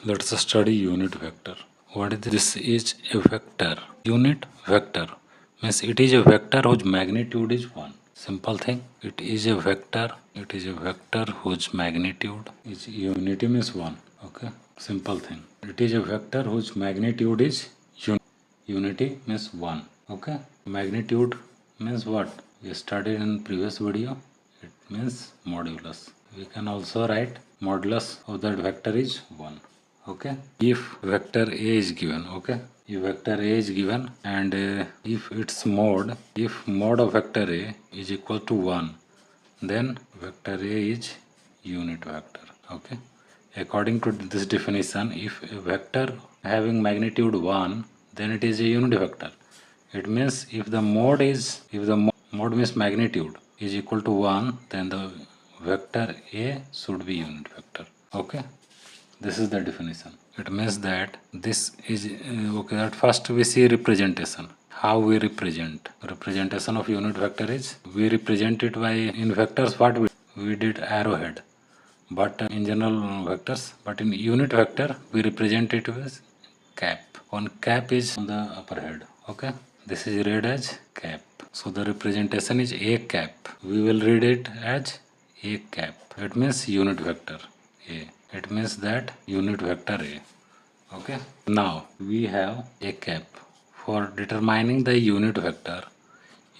Let's study unit vector. What is this? Is a vector. Unit vector means it is a vector whose magnitude is 1. Simple thing. It is a vector. It is a vector whose magnitude is unity means 1. Okay. Simple thing. It is a vector whose magnitude is unity means 1. Okay. Magnitude means what? We studied in previous video. It means modulus. We can also write modulus of that vector is 1. Okay, if vector a is given, okay, if vector a is given and if its mode, if mode of vector a is equal to 1, then vector a is unit vector. Okay, according to this definition, if a vector having magnitude 1, then it is a unit vector. It means if the mode mode means magnitude is equal to 1, then the vector a should be unit vector. Okay, this is the definition. It means that this is okay. At first we see representation. How we represent? Representation of unit vector is we represent it by in vectors. What we did arrowhead, but in general vectors. But in unit vector we represent it with cap. One cap is on the upper head. Okay, this is read as cap. So the representation is a cap. We will read it as a cap. It means unit vector a. It means that unit vector a. Okay, now we have a cap. For determining the unit vector,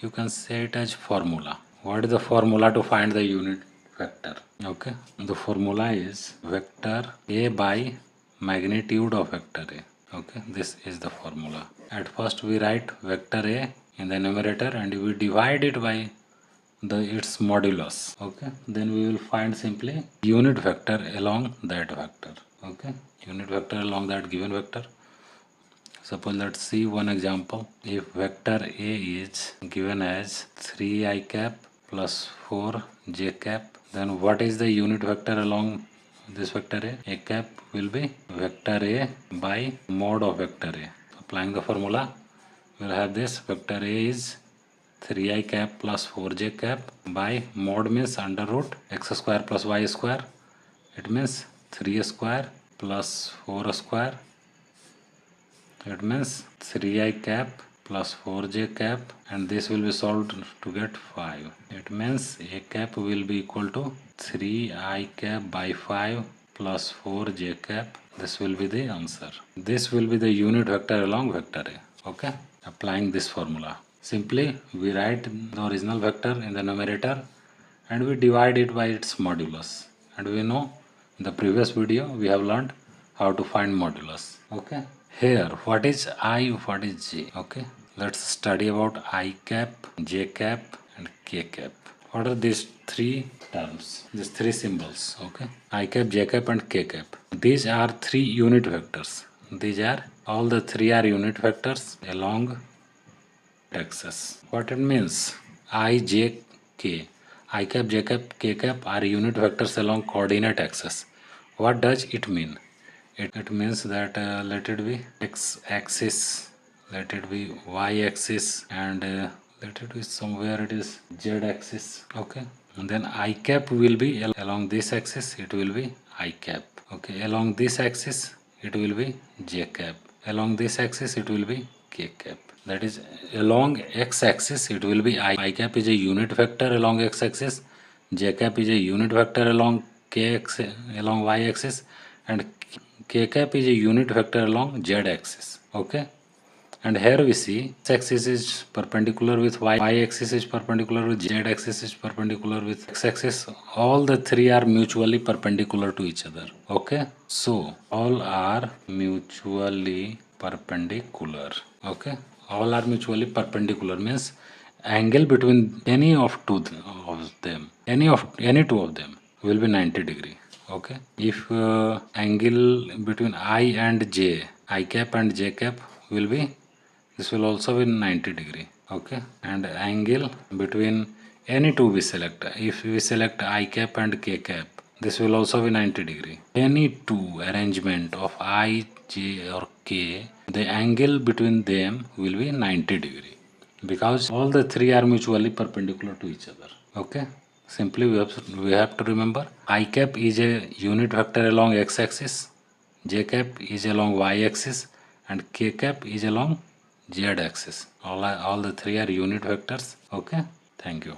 you can say it as formula. What is the formula to find the unit vector? Okay, the formula is vector a by magnitude of vector a. Okay, this is the formula. At first we write vector a in the numerator and we divide it by its modulus. Okay, then we will find simply unit vector along that vector. Okay, unit vector along that given vector. Suppose let's see one example. If vector a is given as 3i cap plus 4j cap, then what is the unit vector along this vector a? A cap will be vector a by mod of vector a. Applying the formula, we'll have this vector a is 3i cap plus 4j cap by mod means under root x square plus y square. It means 3 square plus 4 square. It means 3i cap plus 4j cap, and this will be solved to get 5. It means a cap will be equal to 3i cap by 5 plus 4j cap. This will be the answer. This will be the unit vector along vector a. Okay, applying this formula. Simply we write the original vector in the numerator and we divide it by its modulus. And we know in the previous video we have learned how to find modulus. Okay. Here what is I, what is j? Okay. Let's study about I cap, j cap and k cap. What are these three terms? These three symbols. Okay. I cap, j cap and k cap. These are three unit vectors. These are all the three are unit vectors along axis. What it means? I, j, k. I cap, j cap, k cap are unit vectors along coordinate axis. What does it mean? It means that let it be x axis, let it be y axis, and let it be somewhere it is z axis. Okay, and then I cap will be along this axis, it will be I cap. Okay, along this axis it will be j cap. Along this axis it will be k cap. That is along x axis it will be I cap is a unit vector along x axis, j cap is a unit vector along along y axis, and k cap is a unit vector along z axis. Okay, and here we see x axis is perpendicular with y axis is perpendicular with z axis is perpendicular with x axis. All the three are mutually perpendicular to each other. Okay, so all are mutually perpendicular. Okay, all are mutually perpendicular means angle between any of two of them, any two of them will be 90 degree. Okay, if angle between I and j, I cap and j cap will be, this will also be 90 degree. Okay, and angle between any two we select, if we select I cap and k cap, this will also be 90 degree. Any two arrangement of I, j or k, the angle between them will be 90 degree because all the three are mutually perpendicular to each other. Okay, simply we have to remember I cap is a unit vector along x axis j cap is along y-axis and k cap is along z-axis. All the three are unit vectors. Okay, thank you.